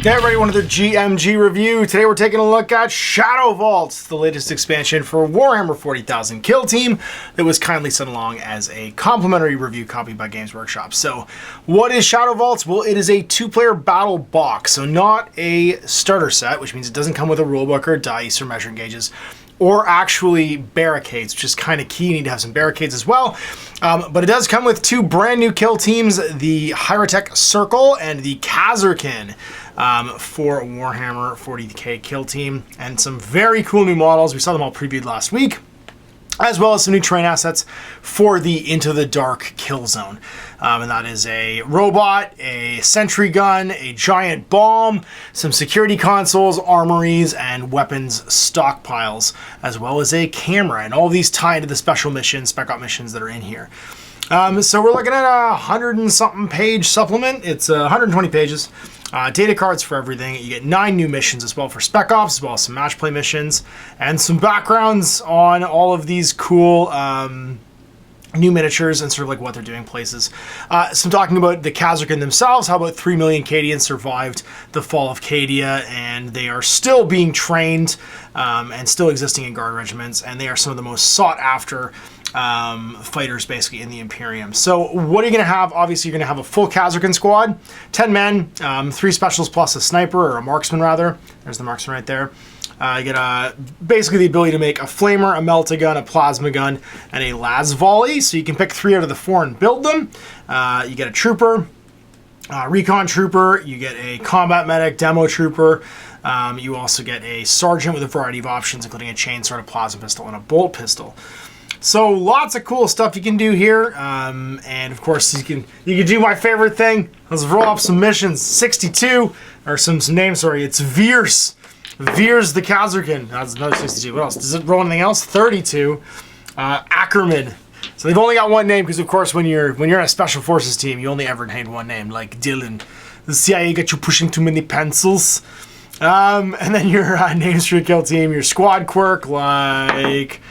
Hey everybody, another GMG review. Today we're taking a look at Shadowvaults, the latest expansion for Warhammer 40,000 Kill Team that was kindly sent along as a complimentary review copy by Games Workshop. So what is Shadowvaults? Well, it is a two-player battle box, so not a starter set, which means it doesn't come with a rulebook or dice or measuring gauges, or actually barricades, which is kind of key. You need to have some barricades as well. But it does come with two brand new kill teams, the Heirotek Circule and the Kasrkin, for Warhammer 40k Kill Team, and some very cool new models. We saw them all previewed last week, as well as some new terrain assets for the Into the Dark Killzone. And that is a robot, a sentry gun, a giant bomb, some security consoles, armories, and weapons stockpiles, as well as a camera. And all of these tie into the special missions, spec op missions that are in here. So we're looking at a 100 and something page supplement. It's 120 pages. Data cards for everything. You get 9 new missions as well for spec ops, as well as some match play missions, and some backgrounds on all of these cool new miniatures and sort of like what they're doing places. Some talking about the Kasrkin themselves, how about 3 million Cadians survived the fall of Cadia, and they are still being trained and still existing in guard regiments, and they are some of the most sought after fighters basically in the Imperium. So what are you going to have? Obviously you're going to have a full Kasrkin squad, 10 men, 3 specials plus a sniper, or a marksman rather. There's the marksman right there. You get basically the ability to make a flamer, a melta-gun, a plasma gun, and a las volley. So you can pick 3 out of the 4 and build them. You get a trooper, recon trooper, you get a combat medic, demo trooper. You also get a sergeant with a variety of options, including a chainsword, a plasma pistol, and a bolt pistol. So lots of cool stuff you can do here, and of course you can do my favorite thing. Let's roll up some missions. 62, or some names. Sorry, it's Veers the Kasrkin. That's another 62. What else? Does it roll anything else? 32. Ackerman. So they've only got one name because, of course, when you're in a special forces team, you only ever name one name, like Dylan. The CIA got you pushing too many pencils. And then your names for your kill team, your squad quirk, like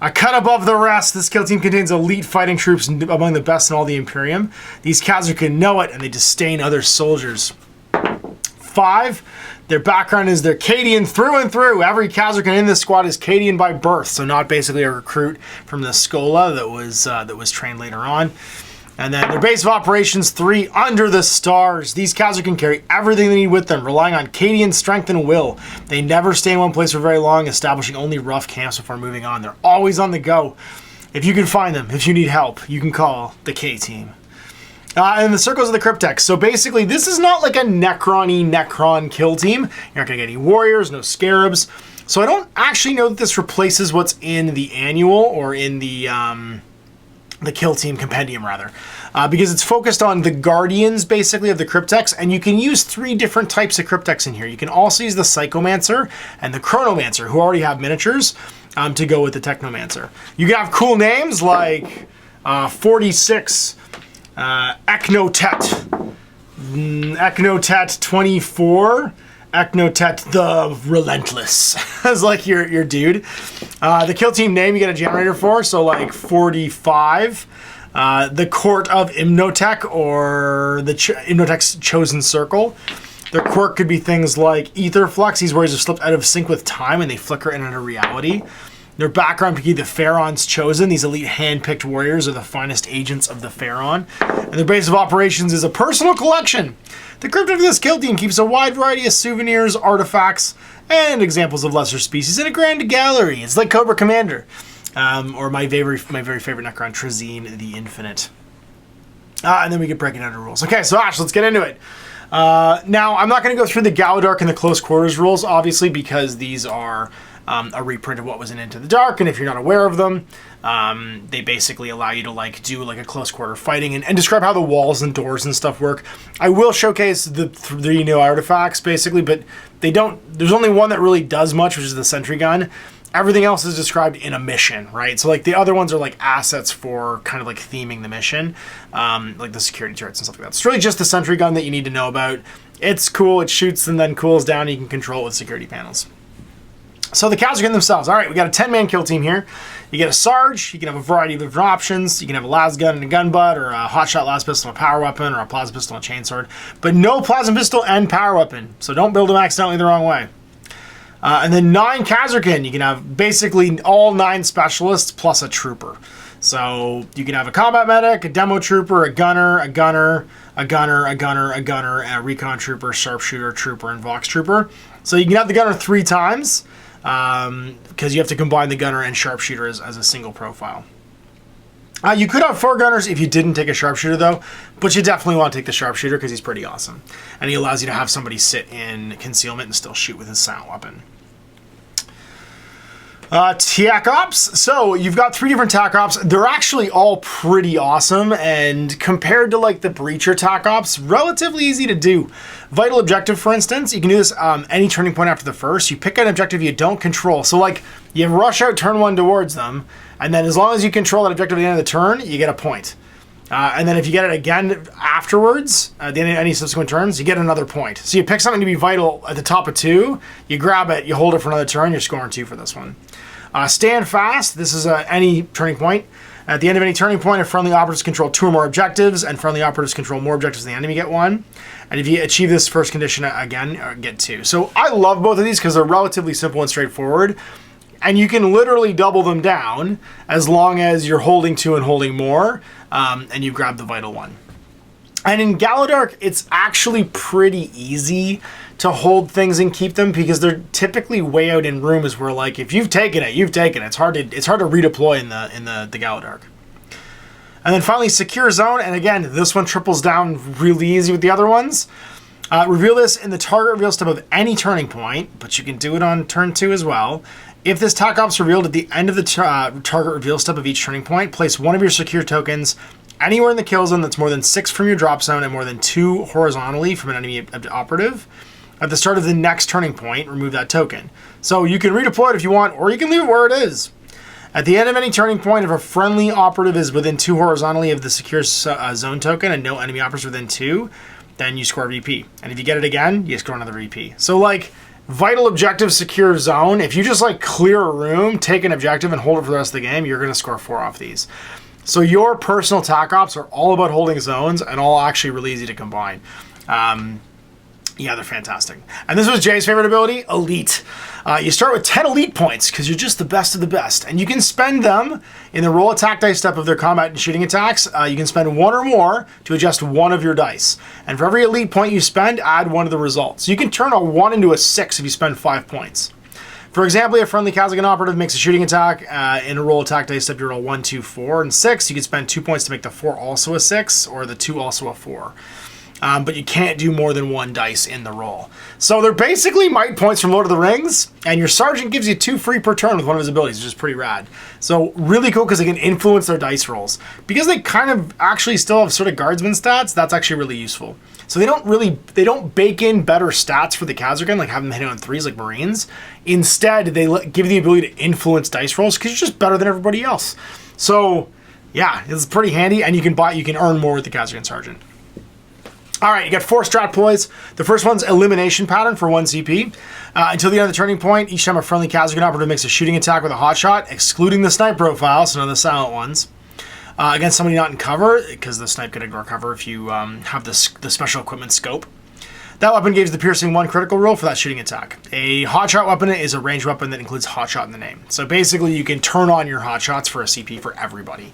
a cut above the rest. This kill team contains elite fighting troops among the best in all the Imperium. These Kasrkin know it, and they disdain other soldiers. 5, their background is they're Cadian through and through. Every Kasrkin in this squad is Cadian by birth, so not basically a recruit from the Schola that was trained later on. And then their base of operations, 3, under the stars. These Kasrkin carry everything they need with them, relying on Cadian strength and will. They never stay in one place for very long, establishing only rough camps before moving on. They're always on the go. If you can find them, if you need help, you can call the K-Team. And the circles of the Cryptex. So basically, this is not like a Necron-y Necron kill team. You're not going to get any warriors, no scarabs. So I don't actually know that this replaces what's in the annual or in the kill team compendium rather, because it's focused on the guardians basically of the Cryptex, and you can use 3 different types of Cryptex in here. You can also use the Psychomancer and the Chronomancer, who already have miniatures, to go with the Technomancer. You can have cool names like 46 Eknotet, Eknotet 24, Eknotet the Relentless as like your dude. The kill team name you get a generator for, so like 45. The Court of Imhotep, or the Imhotep's Chosen Circle. Their quirk could be things like Ether Flux. These warriors have slipped out of sync with time and they flicker in and out of reality. Their background could be the Pharaon's Chosen. These elite hand-picked warriors are the finest agents of the Pharaon. And their base of operations is a personal collection. The crypto of this kill team keeps a wide variety of souvenirs, artifacts, and examples of lesser species in a grand gallery. It's like Cobra Commander, or my very favorite Necron, Trazine the Infinite. And then we can break it down to rules. Okay, so Ash, let's get into it. Now, I'm not going to go through the Gallowdark and the Close Quarters rules, obviously, because these are a reprint of what was in Into the Dark, and if you're not aware of them, they basically allow you to do a close quarter fighting and describe how the walls and doors and stuff work. I will showcase the 3 new artifacts basically, but there's only one that really does much, which is the sentry gun. Everything else is described in a mission, right? So the other ones are assets for kind of theming the mission, like the security turrets and stuff like that. It's really just the sentry gun that you need to know about. It's cool, it shoots and then cools down, and you can control it with security panels. So the Kasrkin themselves, all right, we got a 10-man kill team here. You get a Sarge, you can have a variety of different options. You can have a las gun and a gun butt, or a hotshot las pistol and a power weapon, or a plasma pistol and a chainsword, but no plasma pistol and power weapon. So don't build them accidentally the wrong way. And then 9 Kasrkin, you can have basically all 9 specialists plus a trooper. So you can have a combat medic, a demo trooper, a gunner, a gunner, a gunner, a gunner, a gunner, and a recon trooper, sharpshooter, trooper, and vox trooper. So you can have the gunner 3 times, because you have to combine the gunner and sharpshooter as a single profile. You could have 4 gunners if you didn't take a sharpshooter, though, but you definitely want to take the sharpshooter because he's pretty awesome. And he allows you to have somebody sit in concealment and still shoot with his silent weapon. TAC Ops. So you've got 3 different TAC Ops. They're actually all pretty awesome, and compared to like the Breacher TAC Ops, relatively easy to do. Vital Objective, for instance, you can do this any turning point after the first. You pick an objective you don't control. So like you rush out turn 1 towards them, and then as long as you control that objective at the end of the turn, you get a point. And then if you get it again afterwards, at the end of any subsequent turns, you get another point. So you pick something to be vital at the top of 2, you grab it, you hold it for another turn, you're scoring 2 for this one. Stand Fast, this is any turning point. At the end of any turning point, if friendly operatives control 2 or more objectives, and friendly operatives control more objectives than the enemy, get 1. And if you achieve this first condition again, get 2. So I love both of these because they're relatively simple and straightforward. And you can literally double them down as long as you're holding 2 and holding more, and you grab the vital one. And in Gallowdark, it's actually pretty easy to hold things and keep them because they're typically way out in rooms where, like, if you've taken it, you've taken it. It's hard to redeploy in the Gallowdark. And then finally, Secure Zone. And again, this one triples down really easy with the other ones. Reveal this in the target reveal step of any turning point, but you can do it on turn 2 as well. If this TAC Ops revealed at the end of the target reveal step of each turning point, place one of your secure tokens anywhere in the kill zone that's more than 6 from your drop zone and more than 2 horizontally from an enemy operative. At the start of the next turning point, remove that token. So you can redeploy it if you want, or you can leave it where it is. At the end of any turning point, if a friendly operative is within 2 horizontally of the secure zone token and no enemy operatives within 2, then you score VP. And if you get it again, you score another VP. So like, Vital Objective, Secure Zone, if you just like clear a room, take an objective and hold it for the rest of the game, you're going to score 4 off these. So your personal TAC Ops are all about holding zones and all actually really easy to combine. Yeah, they're fantastic. And this was Jay's favorite ability, Elite. You start with 10 Elite points because you're just the best of the best. And you can spend them in the roll attack dice step of their combat and shooting attacks. You can spend 1 or more to adjust 1 of your dice. And for every Elite point you spend, add 1 of the results. So you can turn a 1 into a 6 if you spend 5 points. For example, if a friendly Kasrkin operative makes a shooting attack in a roll attack dice step, you roll 1, 2, 4, and 6. You can spend 2 points to make the 4 also a 6 or the 2 also a 4. But you can't do more than 1 dice in the roll. So they're basically might points from Lord of the Rings, and your sergeant gives you 2 free per turn with one of his abilities, which is pretty rad. So really cool because they can influence their dice rolls. Because they kind of actually still have sort of guardsman stats, that's actually really useful. So they don't bake in better stats for the Kasrkin, like have them hitting on 3s like Marines. Instead, they give you the ability to influence dice rolls because you're just better than everybody else. So yeah, it's pretty handy, and you can earn more with the Kasrkin Sergeant. All right, you got 4 strat ploys. The first one's Elimination Pattern for 1 CP. Until the end of the turning point, each time a friendly Kasrkin operative makes a shooting attack with a hotshot, excluding the snipe profile, so none of the silent ones, against somebody not in cover, because the snipe can ignore cover if you have the special equipment scope. That weapon gives the piercing 1 critical roll for that shooting attack. A hotshot weapon is a ranged weapon that includes hotshot in the name. So basically, you can turn on your hotshots for a CP for everybody.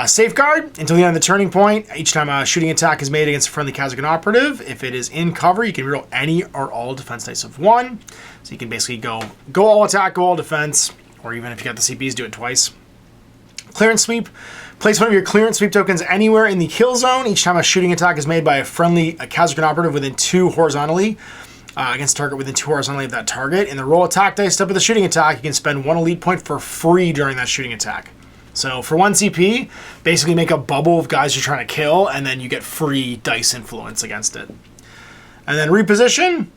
Safeguard, until the end of the turning point, each time a shooting attack is made against a friendly Kasrkin operative, if it is in cover, you can reroll any or all defense dice of 1. So you can basically go all attack, go all defense, or even if you got the CPs, do it twice. Clearance Sweep, place one of your clearance sweep tokens anywhere in the kill zone each time a shooting attack is made by a friendly Kasrkin operative within 2 horizontally, against a target within 2 horizontally of that target. In the roll attack dice step of the shooting attack, you can spend 1 elite point for free during that shooting attack. So for 1 CP, basically make a bubble of guys you're trying to kill, and then you get free dice influence against it. And then reposition.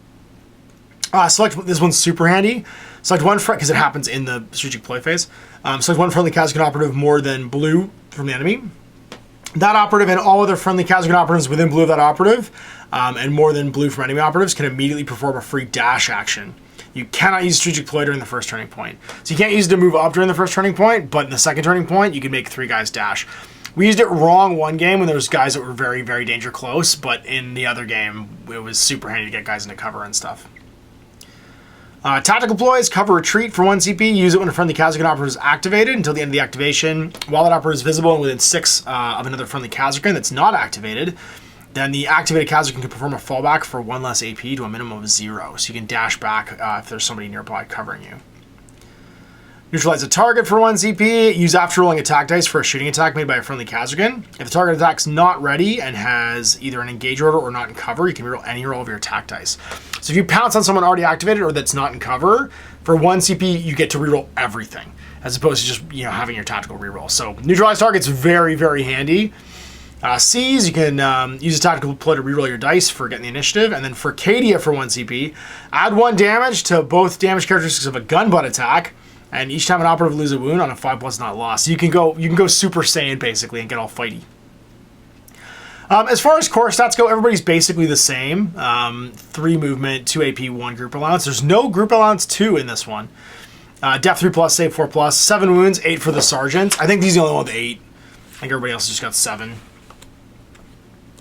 Select, this one's super handy. Select one because it happens in the strategic ploy phase. Select 1 friendly Kasrkin operative more than blue from the enemy. That operative and all other friendly Kasrkin operatives within blue of that operative, and more than blue from enemy operatives, can immediately perform a free dash action. You cannot use strategic ploy during the first turning point. So you can't use it to move up during the first turning point, but in the second turning point, you can make 3 guys dash. We used it wrong one game when there was guys that were very, very danger close, but in the other game, it was super handy to get guys into cover and stuff. Tactical ploys, cover retreat for 1 CP. Use it when a friendly Kasrkin operative is activated until the end of the activation. While that operative is visible and within 6 of another friendly Kasrkin that's not activated, then the activated Kasrkin can perform a fallback for 1 less AP to a minimum of 0. So you can dash back if there's somebody nearby covering you. Neutralize a target for 1 CP. Use after rolling attack dice for a shooting attack made by a friendly Kasrkin. If the target attack's not ready and has either an engage order or not in cover, you can reroll any roll of your attack dice. So if you pounce on someone already activated or that's not in cover, for 1 CP you get to reroll everything, as opposed to just having your tactical reroll. So neutralize target's very, very handy. C's, you can use a tactical ploy to reroll your dice for getting the initiative, and then for Cadia for 1 CP, add 1 damage to both damage characteristics of a gun butt attack. And each time an operative loses a wound on a 5+ not lost. So you can go Super Saiyan basically and get all fighty. As far as core stats go, everybody's basically the same. 3 movement, 2 AP, 1 group allowance. There's no group allowance 2 in this one. Depth 3+, save 4+, 7 wounds, 8 for the sergeant. I think he's the only one with 8. I think everybody else just got 7.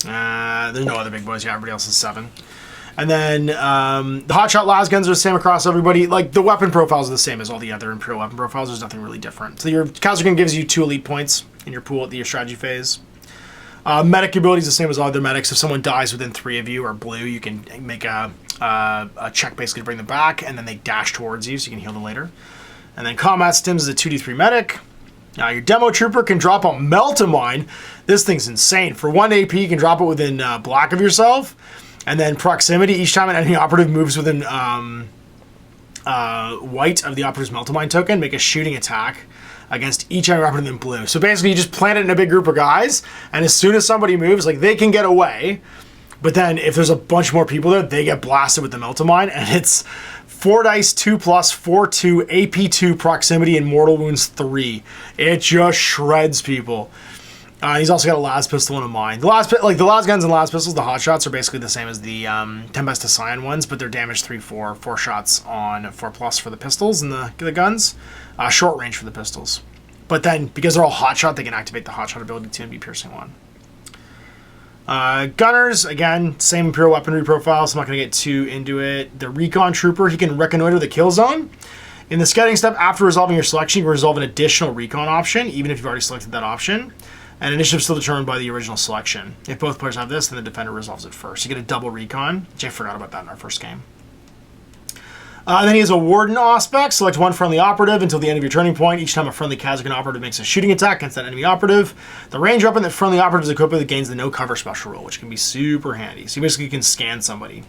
There's no other big boys. Yeah, everybody else is 7. And then the hotshot las guns are the same across everybody. Like, the weapon profiles are the same as all the other Imperial weapon profiles. There's nothing really different. So your Kasrkin gives you 2 elite points in your pool at your strategy phase. Medic ability is the same as all other medics. If someone dies within 3 of you or blue, you can make a check basically to bring them back, and then they dash towards you so you can heal them later. And then combat stims is a 2d3 medic. Your demo trooper can drop a melt-a-mine. This thing's insane. For 1 AP, you can drop it within black of yourself. And then proximity, each time an enemy operative moves within white of the operative's Melt-a-Mine token, make a shooting attack against each enemy operative in blue. So basically you just plant it in a big group of guys, and as soon as somebody moves, like, they can get away, but then if there's a bunch more people there, they get blasted with the Melt-a-Mine, and it's 4 dice, 2+, 4/2, AP2, proximity, and mortal wounds 3. It just shreds people. He's also got a las pistol and a mine. The las guns and las pistols, the hot shots are basically the same as the Tempest to Scion ones, but they're damage 3/4, 4 shots on 4+ for the pistols and the guns, short range for the pistols. But then because they're all hot shot, they can activate the hot shot ability too and be piercing 1. Gunners, again, same Imperial weaponry profile, so I'm not going to get too into it. The Recon Trooper, he can reconnoiter the kill zone. In the scouting step, after resolving your selection, you can resolve an additional recon option, even if you've already selected that option. And initiative is still determined by the original selection. If both players have this, then the defender resolves it first. You get a double recon, which I forgot about that in our first game. Then he has a Warden Aspect. Select 1 friendly operative until the end of your turning point. Each time a friendly Kasrkin operative makes a shooting attack against that enemy operative, the range weapon that friendly operative is equipped with gains the no cover special rule, which can be super handy. So you basically can scan somebody.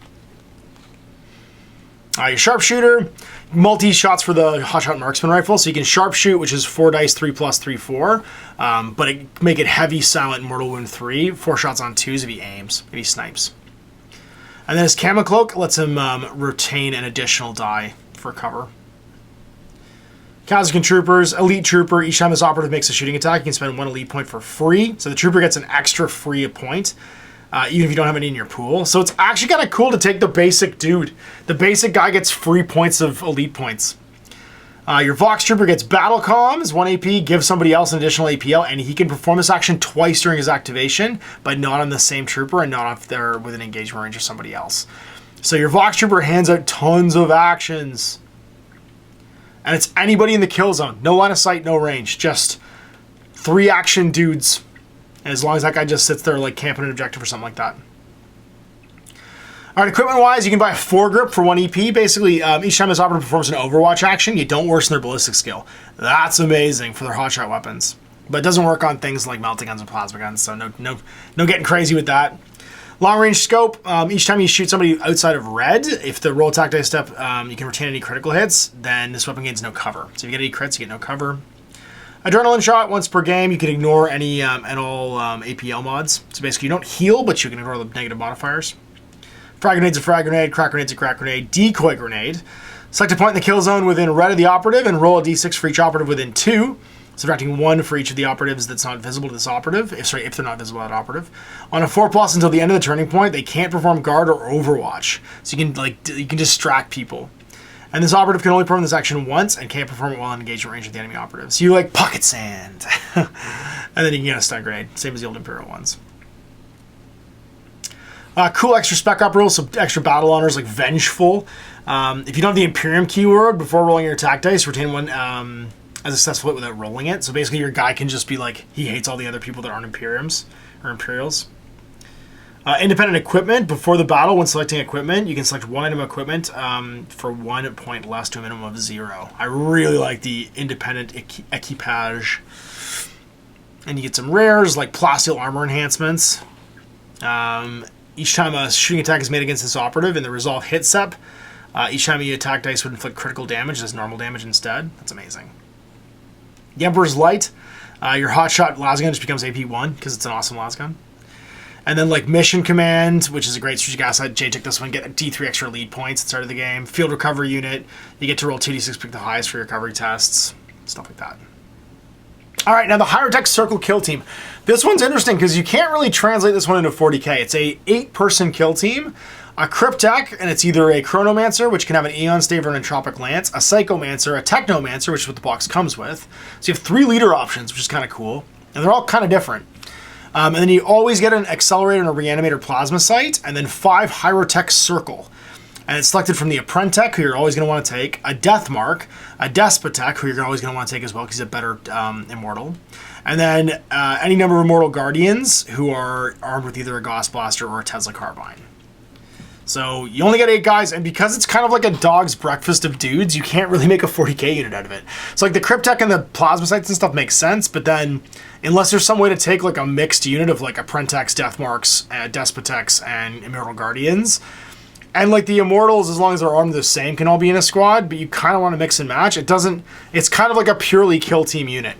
Your Sharpshooter, multi-shots for the Hotshot Marksman Rifle, so you can Sharpshoot, which is 4 dice, 3+, 3/4, but make it heavy, silent, mortal wound 3, 4 shots on 2s if he aims, if he snipes. And then his Camo Cloak lets him retain an additional die for cover. Kasrkin Troopers, Elite Trooper, each time this operative makes a shooting attack, you can spend 1 elite point for free, so the Trooper gets an extra free point. Even if you don't have any in your pool. So it's actually kind of cool to take the basic dude. The basic guy gets free points of elite points. Your Vox Trooper gets Battle Comms, 1 AP, give somebody else an additional APL, and he can perform this action twice during his activation, but not on the same trooper and not if they're within engagement range of somebody else. So your Vox Trooper hands out tons of actions. And it's anybody in the kill zone. No line of sight, no range. Just 3 action dudes. As long as that guy just sits there like camping an objective or something like that. All right, equipment-wise, you can buy a foregrip for 1 EP. Basically, each time this operative performs an Overwatch action, you don't worsen their ballistic skill. That's amazing for their hotshot weapons. But it doesn't work on things like melting guns and plasma guns, so no getting crazy with that. Long-range scope, each time you shoot somebody outside of red, if the roll attack dice step, you can retain any critical hits, then this weapon gains no cover. So if you get any crits, you get no cover. Adrenaline shot, once per game, you can ignore any and all APL mods. So basically you don't heal, but you can ignore the negative modifiers. Frag grenade's a frag grenade, crack grenade's a crack grenade, decoy grenade. Select a point in the kill zone within red of the operative and roll a d6 for each operative within 2, subtracting 1 for each of the operatives that's not visible to this operative, if they're not visible to that operative. On a 4+ until the end of the turning point, they can't perform guard or overwatch. So you can distract people. And this operative can only perform this action once and can't perform it while in engagement range with the enemy operative. So you like pocket sand. And then you can get a stun grade, same as the old Imperial ones. Cool extra spec op rules, some extra battle honors like Vengeful. If you don't have the Imperium keyword before rolling your attack dice, retain one as a successful hit without rolling it. So basically your guy can just be like, he hates all the other people that aren't Imperiums or Imperials. Independent equipment. Before the battle, when selecting equipment, you can select one item of equipment for 1 point less to a minimum of 0. I really like the independent equipage. And you get some rares like plasteel armor enhancements. Each time a shooting attack is made against this operative in the resolve hit step, each time you attack dice would inflict critical damage as normal damage instead. That's amazing. The Emperor's Light. Your hotshot lasgun just becomes AP 1 because it's an awesome lasgun. And then like Mission Command, which is a great strategic asset. Jay took this one, get D3 extra lead points at the start of the game. Field Recovery Unit, you get to roll 2d6, pick the highest for your recovery tests, stuff like that. All right, now the Heirotek Circule kill team. This one's interesting because you can't really translate this one into 40k. It's a 8-person kill team, a Cryptek, and it's either a Chronomancer, which can have an Aeon Stave or an Entropic Lance, a Psychomancer, a Technomancer, which is what the box comes with. So you have 3 leader options, which is kind of cool, and they're all kind of different. And then you always get an Accelerator and a Reanimator Plasma Sight, and then 5 Heirotek Circule. And it's selected from the Apprentice, who you're always going to want to take, a Deathmark, a Despotek, who you're always going to want to take as well because he's a better Immortal, and then any number of Immortal Guardians who are armed with either a Gauss Blaster or a Tesla Carbine. So you only get 8 guys, and because it's kind of like a dog's breakfast of dudes, you can't really make a 40k unit out of it. So like the Cryptek and the Plasma Sights and stuff makes sense, but then unless there's some way to take like a mixed unit of like Apprentice, Deathmarks, Despoteks, and Immortal Guardians, and like the Immortals, as long as they're armed the same, can all be in a squad, but you kind of want to mix and match. It's kind of like a purely kill team unit.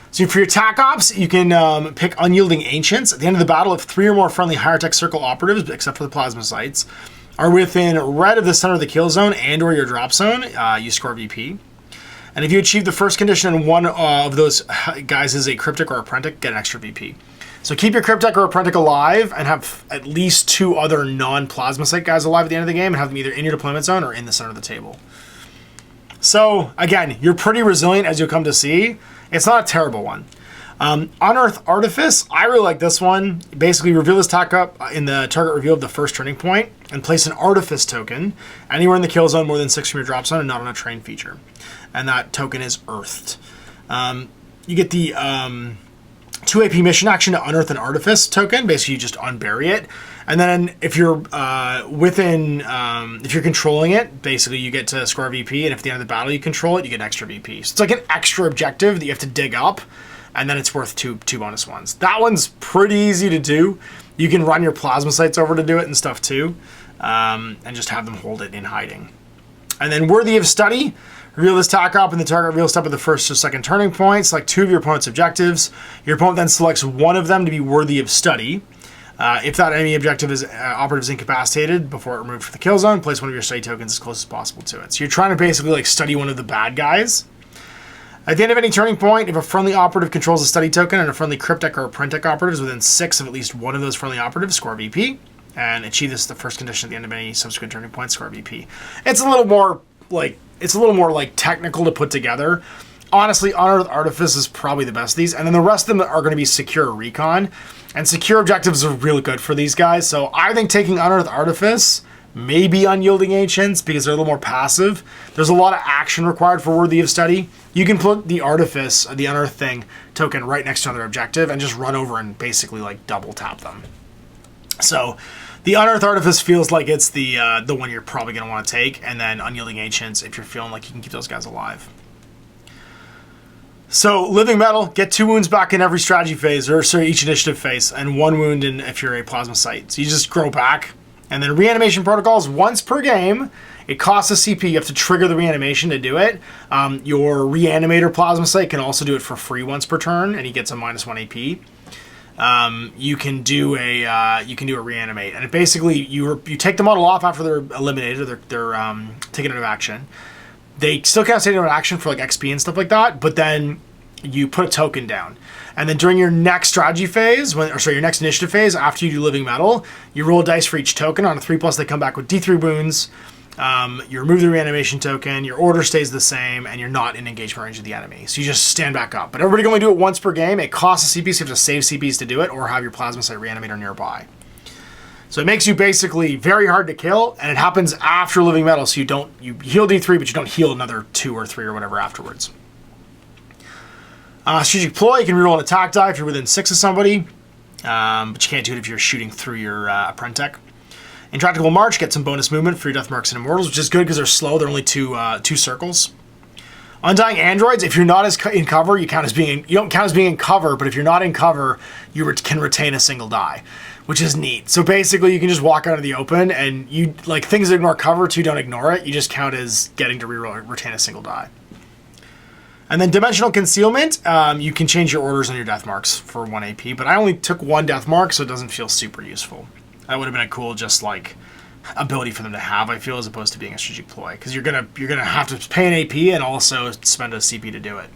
So for your attack ops, you can pick Unyielding Ancients. At the end of the battle, if 3 or more friendly Heirotek Circule operatives, except for the Plasma Sights, are within red of the center of the kill zone and or your drop zone, you score VP. And if you achieve the first condition and one of those guys is a Cryptek or Apprentice, get an extra VP. So keep your Cryptek or Apprentice alive and have at least 2 other non-Plasma Sight guys alive at the end of the game and have them either in your deployment zone or in the center of the table. So again, you're pretty resilient as you'll come to see. It's not a terrible one. Unearth Artifice, I really like this one. Basically reveal this attack up in the target reveal of the first turning point and place an Artifice token anywhere in the kill zone more than 6 from your drop zone and not on a train feature. And that token is earthed. You get the 2 AP mission action to unearth an Artifice token. Basically, you just unbury it. And then if you're if you're controlling it, basically you get to score VP. And if at the end of the battle you control it, you get an extra VP. So it's like an extra objective that you have to dig up. And then it's worth two bonus ones. That one's pretty easy to do. You can run your Plasma Sights over to do it and stuff too. And just have them hold it in hiding. And then Worthy of Study. Reveal this attack up in the target reveal step of the first or second turning point. Select 2 of your opponent's objectives. Your opponent then selects one of them to be worthy of study. If that enemy objective is operative is incapacitated before it removed from the kill zone, place one of your study tokens as close as possible to it. So you're trying to basically like study one of the bad guys. At the end of any turning point, if a friendly operative controls a study token and a friendly Cryptek or Apprentice operative is within 6 of at least one of those friendly operatives, score VP. And achieve this the first condition at the end of any subsequent turning point, score VP. It's a little more like technical to put together. Honestly, Unearth Artifice is probably the best of these. And then the rest of them are going to be Secure Recon. And Secure Objectives are really good for these guys. So I think taking Unearth Artifice, maybe Unyielding Ancients, because they're a little more passive. There's a lot of action required for Worthy of Study. You can put the Artifice, the Unearth thing, token right next to another objective and just run over and basically like double tap them. So the Unearth Artifice feels like it's the one you're probably going to want to take, and then Unyielding Ancients if you're feeling like you can keep those guys alive. So Living Metal, get 2 wounds back in every strategy phase, or sorry, each initiative phase, and 1 wound in if you're a Plasma Sight. So you just grow back. And then Reanimation Protocols, once per game. It costs a CP. You have to trigger the reanimation to do it. Your Reanimator Plasma Sight can also do it for free once per turn, and he gets a -1 AP. You can do a reanimate, and it basically you take the model off after they're eliminated, or they're taken out of action. They still can't stay out of action for like XP and stuff like that, but then you put a token down, and then during your next strategy phase, your next initiative phase, after you do Living Metal, you roll dice for each token. On a 3+, they come back with D3 wounds. You remove the reanimation token, your order stays the same, and you're not in engagement range of the enemy. So you just stand back up. But everybody can only do it once per game. It costs a CP, so you have to save CPs to do it, or have your plasma site reanimator nearby. So it makes you basically very hard to kill, and it happens after living metal, so you heal D3, but you don't heal another 2 or 3 or whatever afterwards. Strategic ploy, you can reroll an attack die if you're within 6 of somebody, but you can't do it if you're shooting through your Apprentech. Intractable March, get some bonus movement for your Death Marks and Immortals, which is good because they're slow. They're only two circles. Undying Androids, if you're not in cover, you don't count as being in cover, but if you're not in cover, you can retain a single die, which is neat. So basically, you can just walk out of the open, and things that ignore cover too don't ignore it. You just count as getting to retain a single die. And then Dimensional Concealment, you can change your orders on your Death Marks for 1 AP, but I only took 1 Death Mark, so it doesn't feel super useful. That would have been a cool ability for them to have, I feel, as opposed to being a strategic ploy, because you're gonna have to pay an AP and also spend a CP to do it.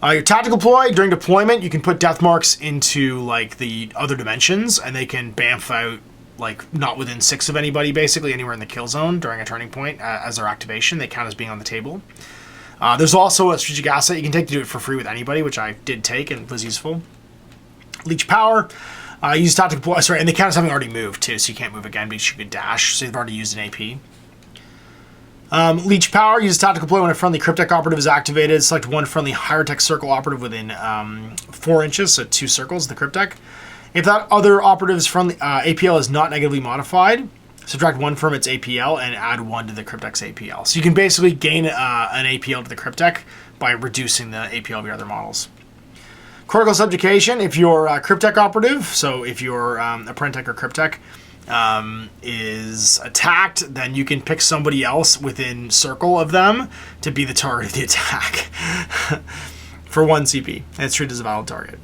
Your tactical ploy, during deployment, you can put Death Marks into the other dimensions, and they can bamf out not within 6 of anybody, basically anywhere in the kill zone during a turning point as their activation. They count as being on the table. There's also a strategic asset you can take to do it for free with anybody, which I did take and was useful. Leech Power. Use tactical ploy, and they count as having already moved too, so you can't move again because you could dash, so you've already used an AP. Leech Power, use tactical ploy when a friendly Cryptek operative is activated. Select 1 friendly Heirotek Circule operative within 4 inches, so 2 circles, the Cryptek. If that other operative's friendly APL is not negatively modified, subtract 1 from its APL and add 1 to the Cryptek's APL. So you can basically gain an APL to the Cryptek by reducing the APL of your other models. Cortical Subjugation, if your Cryptek operative, so if your Apprentech or Cryptek is attacked, then you can pick somebody else within circle of them to be the target of the attack for 1 CP. And it's treated as a valid target.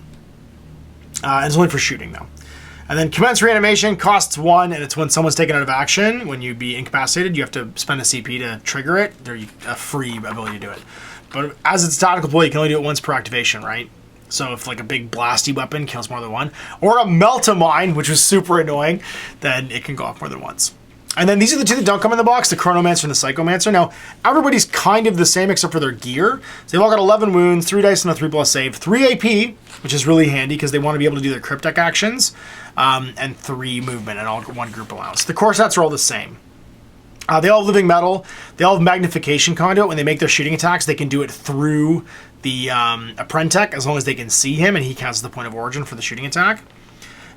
And it's only for shooting, though. And then Commence Reanimation costs 1, and it's when someone's taken out of action. When you be incapacitated, you have to spend a CP to trigger it. There's a free ability to do it. But as it's a tactical ploy, you can only do it once per activation, right? So if a big blasty weapon kills more than 1, or a Melt-A-Mine, which was super annoying, then it can go off more than once. And then these are the 2 that don't come in the box, the Chronomancer and the Psychomancer. Now, everybody's kind of the same except for their gear. So they've all got 11 wounds, 3 dice and a 3+ save, 3 AP, which is really handy because they want to be able to do their Cryptek actions, and 3 movement and all 1 group allowance. The core sets are all the same. They all have living metal. They all have magnification conduit. When they make their shooting attacks, they can do it through the Apprentech as long as they can see him, and he counts as the point of origin for the shooting attack.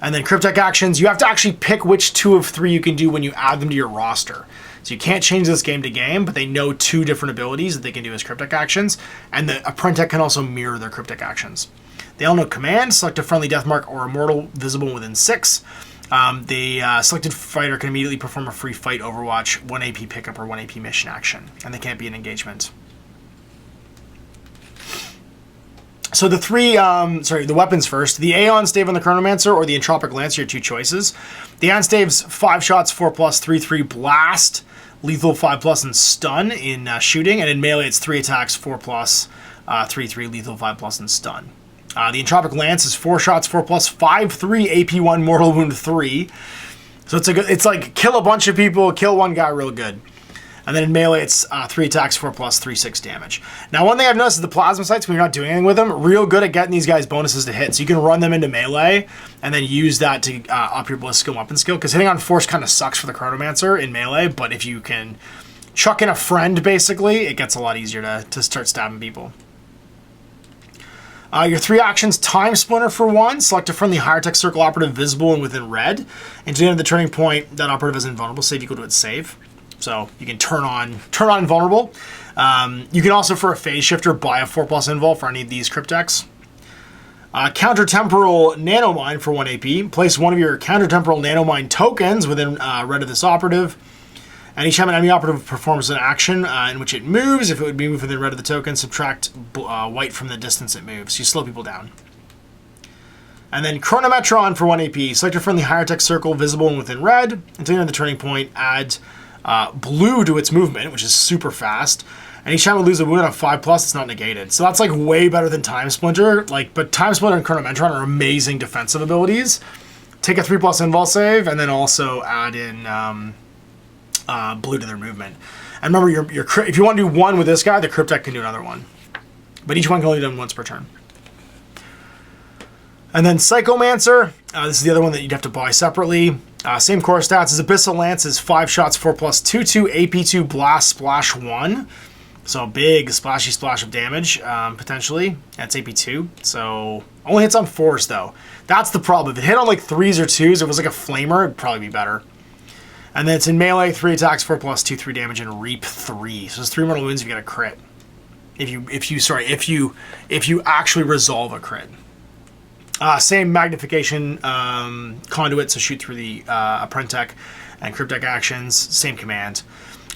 And then Cryptek actions, you have to actually pick which 2 of 3 you can do when you add them to your roster. So you can't change this game to game, but they know 2 different abilities that they can do as Cryptek actions, and the Apprentech can also mirror their Cryptek actions. They all know command, select a friendly Death Mark or Immortal visible within 6. The selected fighter can immediately perform a free fight Overwatch, 1 AP pickup or 1 AP mission action, and they can't be an engagement. So the the weapons first. The Aeon Stave on the Chronomancer or the Entropic Lance are your 2 choices. The Aeon Stave's 5 shots, 4+, 3/3 blast, lethal 5+, and stun in shooting, and in melee it's 3 attacks, 4+, 3/3 lethal 5+, and stun. The Entropic Lance is 4 shots, 4+, 5/3 AP1 mortal wound 3. So it's like kill a bunch of people, kill 1 guy real good. And then in melee, it's 3 attacks, 4+, 3/6 damage. Now, one thing I've noticed is the plasma sites, when you're not doing anything with them, real good at getting these guys bonuses to hit. So you can run them into melee and then use that to up your ballistic skill, weapon skill. Because hitting on force kind of sucks for the Chronomancer in melee, but if you can chuck in a friend, basically, it gets a lot easier to start stabbing people. Your 3 actions, Time Splinter for 1. Select a friendly Heirotek Circule operative visible and within red. And to the end of the turning point, that operative is invulnerable. Save equal to its save. So you can turn on invulnerable. You can also, for a phase shifter, buy a 4+ invul for any of these Crypteks. Counter-temporal Nanomine for 1 AP. Place 1 of your counter-temporal Nanomine tokens within red of this operative. And each time an enemy operative performs an action in which it moves, if it would be moved within red of the token, subtract white from the distance it moves. You slow people down. And then Chronometron for 1 AP. Select a friendly Heirotek Circule visible and within red. Until the end of the turning point, add blue to its movement, which is super fast. And each time we lose a wound on 5+, it's not negated. So that's way better than Time Splinter. But Time Splinter and Chronometron are amazing defensive abilities. Take a 3+ invul save, and then also add in blue to their movement. And remember, if you want to do one with this guy, the Cryptek can do another one. But each one can only be done once per turn. And then Psychomancer, this is the other one that you'd have to buy separately. Same core stats as Abyssal Lance is 5 shots, 4+, 2/2, AP2, Blast, Splash 1. So big splashy splash of damage, potentially. That's AP2. So only hits on 4s though. That's the problem. If it hit on like 3s or 2s, if it was like a flamer, it'd probably be better. And then it's in melee, 3 attacks, 4+, 2/3 damage, and reap 3. So it's 3 mortal wounds if you get a crit. If you actually resolve a crit. Same magnification conduit, so shoot through the Apprentech and Cryptek actions, same command.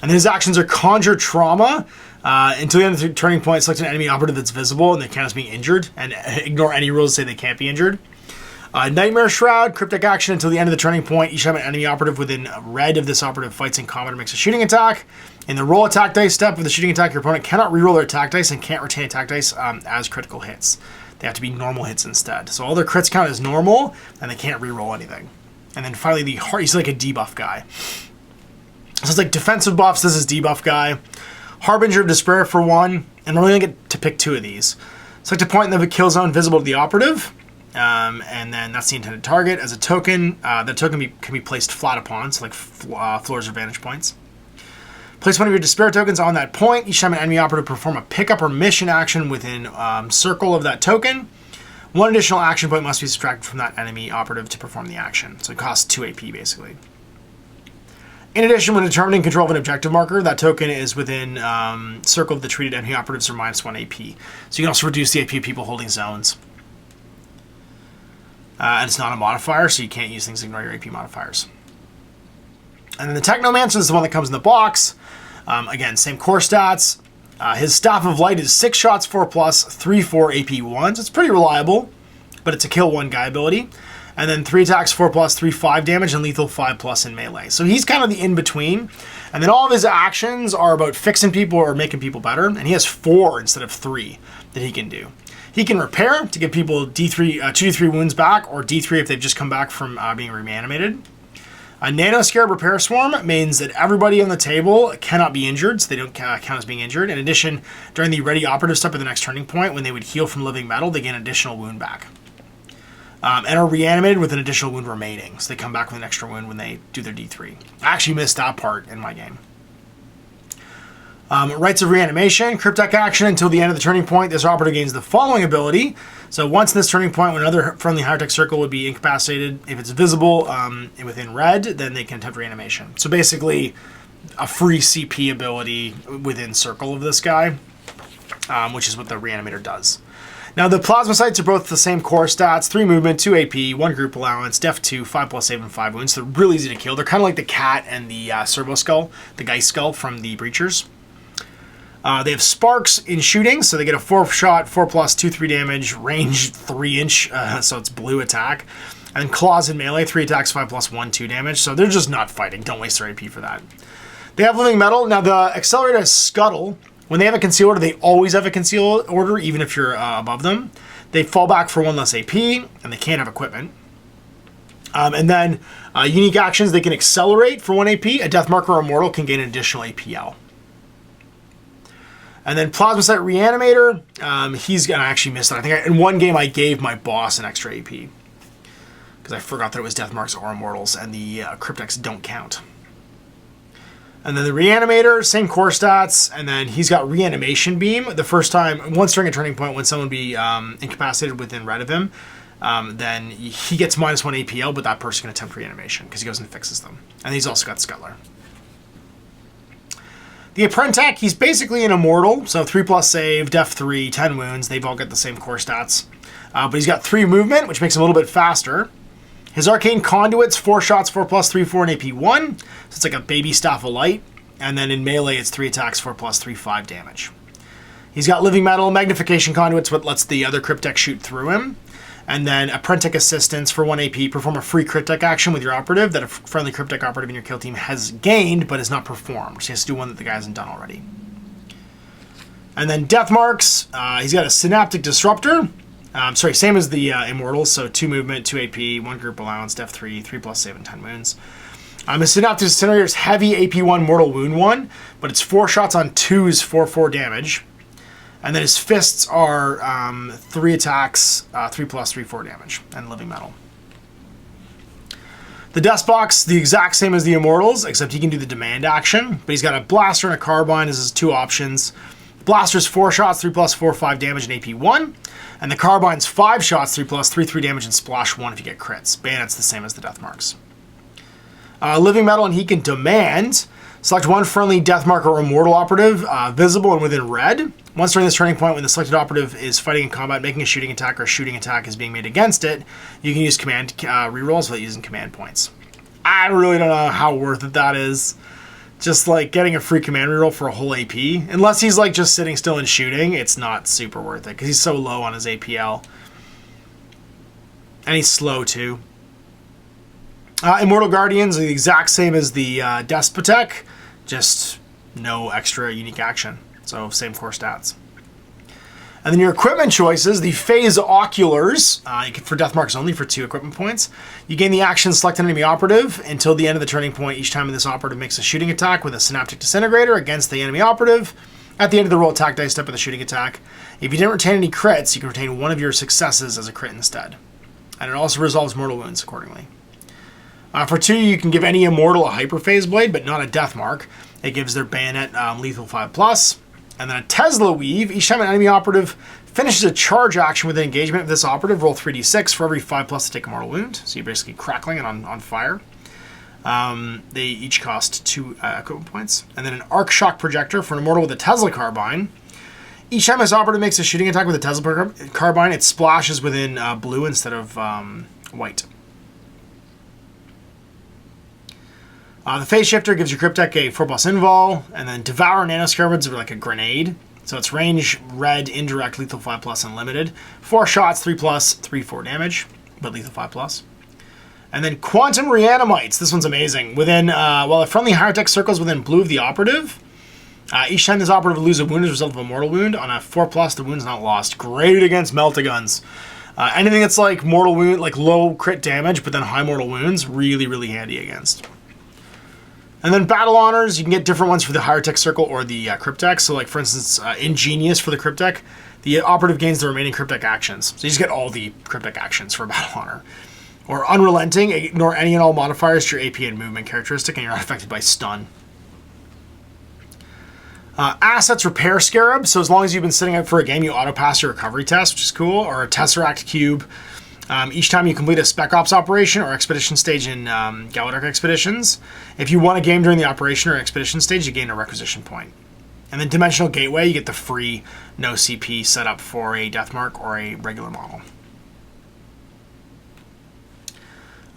And then his actions are Conjure Trauma. Until the end of the turning point, select an enemy operative that's visible and they count as being injured, and ignore any rules that say they can't be injured. Nightmare Shroud, Cryptek action until the end of the turning point. Each time an enemy operative within red of this operative fights in combat or makes a shooting attack. In the roll attack dice step of the shooting attack, your opponent cannot reroll their attack dice and can't retain attack dice as critical hits. They have to be normal hits instead. So all their crits count as normal, and they can't reroll anything. And then finally, he's like a debuff guy. So it's like defensive buffs, this is debuff guy. Harbinger of Despair for 1, and we're only going to get to pick 2 of these. Select a point in the kill zone visible to the operative, and then that's the intended target. As a token, that token can be placed flat upon, so like floors or vantage points. Place one of your Despair tokens on that point. Each time an enemy operative perform a pickup or mission action within circle of that token, 1 additional action point must be subtracted from that enemy operative to perform the action. So it costs 2 AP basically. In addition, when determining control of an objective marker, that token is within circle of the treated enemy operatives or -1 AP. So you can also reduce the AP of people holding zones. And it's not a modifier, so you can't use things to ignore your AP modifiers. And then the Technomancer is the one that comes in the box. Again, same core stats. His Staff of Light is 6 shots, 4+, 3/4 AP1. So it's pretty reliable, but it's a kill 1 guy ability. And then 3 attacks, 4+, 3/5 damage, and lethal 5+ in melee. So he's kind of the in-between. And then all of his actions are about fixing people or making people better. And he has 4 instead of 3 that he can do. He can repair to give people 2d3 wounds back, or D3 if they've just come back from being reanimated. A Nanoscarab Repair Swarm means that everybody on the table cannot be injured, so they don't count as being injured. In addition, during the ready operative step at the next turning point, when they would heal from living metal, they gain additional wound back. And are reanimated with an additional wound remaining. So they come back with an extra wound when they do their D3. I actually missed that part in my game. Rites of Reanimation, Cryptek action until the end of the turning point. This operative gains the following ability. So once in this turning point, when another friendly Heirotek Circle would be incapacitated, if it's visible within red, then they can attempt reanimation. So basically, a free CP ability within circle of this guy, which is what the Reanimator does. Now, the Plasmacytes are both the same core stats, 3 movement, 2 AP, 1 group allowance, def 2, 5+ save, and 5 wounds. So they're really easy to kill. They're kind of like the Cat and the Servo Skull, the Geist Skull from the Breachers. They have Sparks in shooting, so they get a 4-shot, 4+, 2/3 damage, range 3-inch, so it's blue attack. And then Claws in melee, 3 attacks, 5+, 1/2 damage. So they're just not fighting. Don't waste their AP for that. They have Living Metal. Now, the Accelerator has Scuttle. When they have a conceal order, they always have a conceal order, even if you're above them. They fall back for 1 less AP, and they can't have equipment. And then unique actions, they can accelerate for 1 AP. A Death Marker or Immortal can gain an additional APL. And then Plasmacyte Reanimator, he's gonna actually miss that. I think in one game I gave my boss an extra AP because I forgot that it was Death Marks or Immortals, and the Crypteks don't count. And then the Reanimator, same core stats, and then he's got Reanimation Beam. The first time, once during a turning point, when someone would be incapacitated within red of him, then he gets -1 APL, but that person can attempt reanimation because he goes and fixes them. And he's also got Scuttler. The Apprentech, he's basically an Immortal, so 3+ save, def 3, 10 wounds. They've all got the same core stats. But he's got 3 movement, which makes him a little bit faster. His Arcane Conduits, 4 shots, 4+, 3/4, and AP1. So it's like a baby Staff of Light. And then in melee, it's 3 attacks, 4+, 3/5 damage. He's got Living Metal, Magnification Conduits, what lets the other Cryptek shoot through him. And then Apprentech Assistance for 1 AP. Perform a free Cryptek action with your operative that a friendly Cryptek operative in your kill team has gained, but is not performed. So he has to do one that the guy hasn't done already. And then Death Marks, he's got a Synaptic Disruptor. Same as the Immortals, so 2 movement, 2 AP, 1 group allowance, def 3, 3+ save, and 10 wounds. His Synaptic Disintegrator is heavy AP1 mortal wound 1, but it's 4 shots on 2s for 4 damage. And then his fists are 3 attacks, 3+3, 4 damage, and living metal. The Deskbox, the exact same as the Immortals, except he can do the demand action, but he's got a blaster and a carbine as his 2 options. The blaster's 4 shots, 3+4, 5 damage, and AP1. And the carbine's 5 shots, 3+3, 3 damage, and splash 1 if you get crits. Bayonet's the same as the Deathmarks. Living metal, and he can demand. Select one friendly Deathmark or Immortal operative, visible and within red. Once during this turning point, when the selected operative is fighting in combat, making a shooting attack, or a shooting attack is being made against it, you can use command rerolls without using command points. I really don't know how worth it that is. Just like getting a free command reroll for a whole AP. Unless he's like just sitting still and shooting, it's not super worth it because he's so low on his APL. And he's slow too. Immortal Guardians are the exact same as the Despotek, just no extra unique action. So same core stats. And then your equipment choices, the Phase Oculars, for Deathmarks only for 2 equipment points. You gain the action select an enemy operative until the end of the turning point each time this operative makes a shooting attack with a Synaptic Disintegrator against the enemy operative. At the end of the roll attack dice step of the shooting attack. If you didn't retain any crits, you can retain one of your successes as a crit instead. And it also resolves mortal wounds accordingly. For 2, you can give any Immortal a Hyperphase Blade, but not a Deathmark. It gives their Bayonet lethal 5+. And then a Tesla Weave. Each time an enemy operative finishes a charge action with an engagement of this operative, roll 3d6 for every 5+ to take a mortal wound. So you're basically crackling it on fire. They each cost 2 equipment points. And then an Arc Shock Projector for an Immortal with a Tesla Carbine. Each time this operative makes a shooting attack with a Tesla Carbine, it splashes within blue instead of white. The Phase Shifter gives your Cryptek a 4+ invul, and then Devour Nanoscarabs are like a grenade. So it's range, red, indirect, lethal 5+, unlimited. 4 shots, 3+3, 4 damage, but lethal 5+. And then Quantum Reanimites. This one's amazing. While a friendly Heirotek circles within blue of the operative, each time this operative loses a wound as a result of a mortal wound, on a 4+, the wound's not lost. Great against Meltaguns. Anything that's like mortal wound, like low crit damage, but then high mortal wounds, really, really handy against. And then Battle Honors, you can get different ones for the Heirotek Circle or the Cryptek. So like, for instance, Ingenious for the Cryptek, the operative gains the remaining Cryptek actions. So you just get all the Cryptek actions for Battle Honor. Or Unrelenting, ignore any and all modifiers to your AP and movement characteristic, and you're not affected by stun. Assets Repair Scarab, so as long as you've been sitting out for a game, you auto-pass your recovery test, which is cool. Or a Tesseract Cube. Each time you complete a Spec Ops operation or expedition stage in Gallowdark expeditions, if you won a game during the operation or expedition stage, you gain a requisition point. And then Dimensional Gateway, you get the free no CP setup for a Deathmark or a regular model.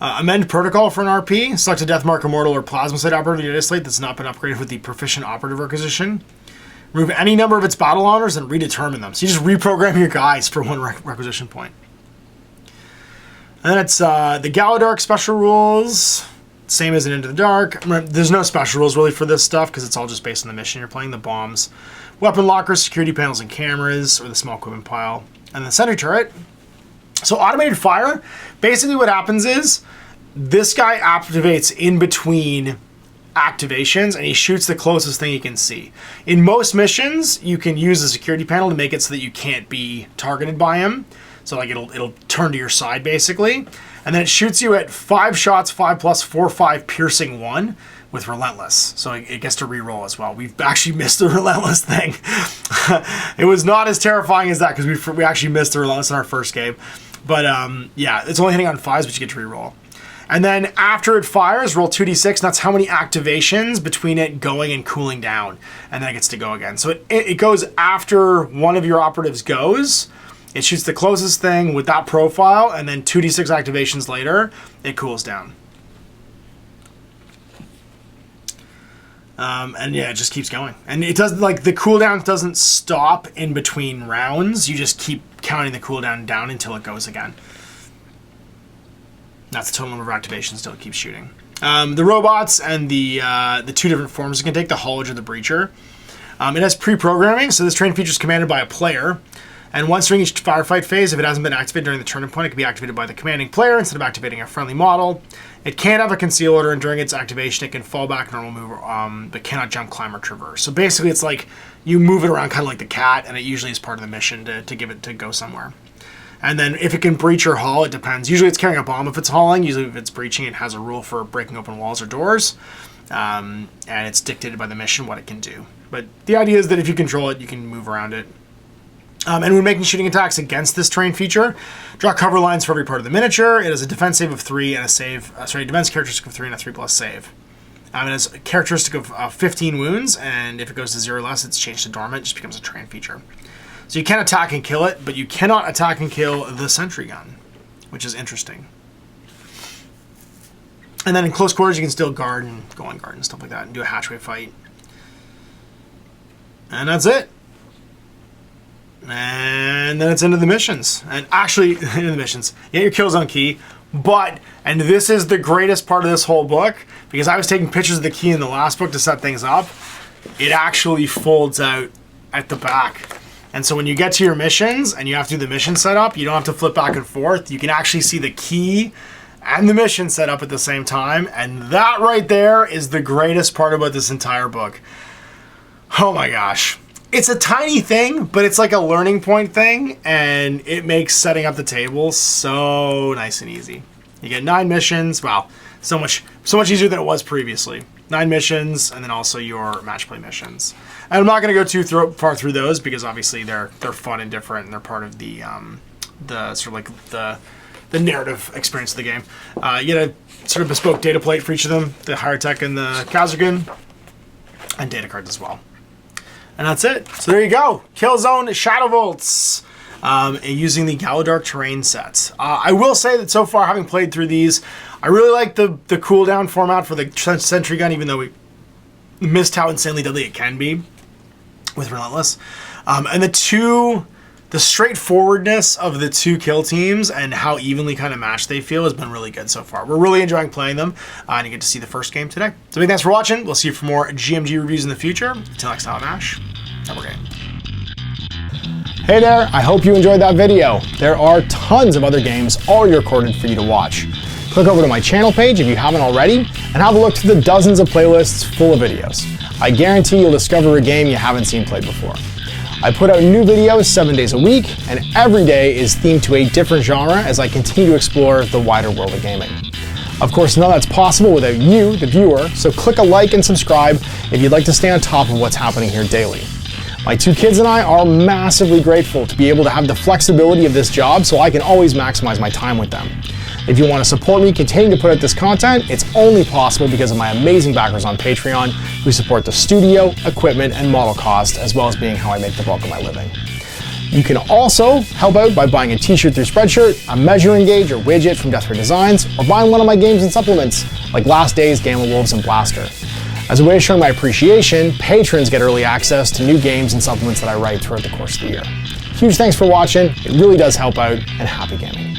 Amend Protocol for an RP. Select a Deathmark, Immortal, or Plasmacyte operative in your slate that's not been upgraded with the Proficient Operative requisition. Remove any number of its Battle Honors and redetermine them. So you just reprogram your guys for 1 requisition point. And then it's the Gallowdark special rules, same as in Into the Dark. There's no special rules really for this stuff because it's all just based on the mission you're playing. The bombs, weapon lockers, security panels and cameras, or the small equipment pile. And the sentry turret. So automated fire, basically what happens is this guy activates in between activations and he shoots the closest thing he can see. In most missions, you can use the security panel to make it so that you can't be targeted by him. So like it'll turn to your side basically, and then it shoots you at 5 shots, 5+, 4, 5, piercing 1 with Relentless. So it gets to reroll as well. We've actually missed the Relentless thing. It was not as terrifying as that because we actually missed the Relentless in our first game. But yeah, it's only hitting on 5s, but you get to reroll. And then after it fires, roll 2d6, and that's how many activations between it going and cooling down, and then it gets to go again. So it goes after one of your operatives goes. It shoots the closest thing with that profile, and then 2d6 activations later, it cools down. And yeah, it just keeps going. And it doesn't, like, the cooldown doesn't stop in between rounds. You just keep counting the cooldown down until it goes again. That's the total number of activations until it keeps shooting. The robots and the 2 different forms it can take, the Haulage or the Breacher. It has pre-programming, so this train feature is commanded by a player. And once during each firefight phase, if it hasn't been activated during the turn point, it can be activated by the commanding player instead of activating a friendly model. It can't have a conceal order, and during its activation, it can fall back normal move, but cannot jump, climb, or traverse. So basically, it's like you move it around kind of like the cat, and it usually is part of the mission to give it to go somewhere. And then if it can breach or haul, it depends. Usually it's carrying a bomb if it's hauling. Usually if it's breaching, it has a rule for breaking open walls or doors. And it's dictated by the mission what it can do. But the idea is that if you control it, you can move around it. And when making shooting attacks against this terrain feature, draw cover lines for every part of the miniature. It has a defense save of 3 and a defense characteristic of 3 and a 3+ save. It has a characteristic of 15 wounds, and if it goes to 0 or less, it's changed to dormant. It just becomes a terrain feature. So you can attack and kill it, but you cannot attack and kill the sentry gun, which is interesting. And then in close quarters, you can still guard and go on guard and stuff like that, and do a hatchway fight. And that's it. And then it's into the missions. And actually, into the missions. You get your Killzone key, but, and this is the greatest part of this whole book, because I was taking pictures of the key in the last book to set things up, it actually folds out at the back. And so when you get to your missions and you have to do the mission setup, you don't have to flip back and forth. You can actually see the key and the mission set up at the same time. And that right there is the greatest part about this entire book. Oh my gosh. It's a tiny thing, but it's like a learning point thing, and it makes setting up the table so nice and easy. You get 9 missions. Wow, so much easier than it was previously. 9 missions, and then also your match play missions. And I'm not going to go too far through those because obviously they're fun and different, and they're part of the sort of like the narrative experience of the game. You get a sort of bespoke data plate for each of them, the Heirotek and the Kasrkin, and data cards as well. And that's it. So there you go. Killzone Shadowvaults, using the Gallowdark terrain sets. I will say that so far, having played through these, I really like the cooldown format for the sentry gun, even though we missed how insanely deadly it can be with Relentless. And the straightforwardness of the 2 kill teams and how evenly kind of matched they feel has been really good so far. We're really enjoying playing them, and you get to see the first game today. So big thanks for watching. We'll see you for more GMG reviews in the future. Until next time, Ash, have a game. Hey there, I hope you enjoyed that video. There are tons of other games already recorded for you to watch. Click over to my channel page if you haven't already, and have a look through the dozens of playlists full of videos. I guarantee you'll discover a game you haven't seen played before. I put out new videos 7 days a week, and every day is themed to a different genre as I continue to explore the wider world of gaming. Of course, none of that's possible without you, the viewer, so click a like and subscribe if you'd like to stay on top of what's happening here daily. My 2 kids and I are massively grateful to be able to have the flexibility of this job so I can always maximize my time with them. If you want to support me continuing to put out this content, it's only possible because of my amazing backers on Patreon who support the studio, equipment, and model cost, as well as being how I make the bulk of my living. You can also help out by buying a t-shirt through Spreadshirt, a measuring gauge or widget from Death Ray Designs, or buying one of my games and supplements like Last Days, Gamma Wolves, and Blaster. As a way of showing my appreciation, patrons get early access to new games and supplements that I write throughout the course of the year. Huge thanks for watching, it really does help out, and happy gaming.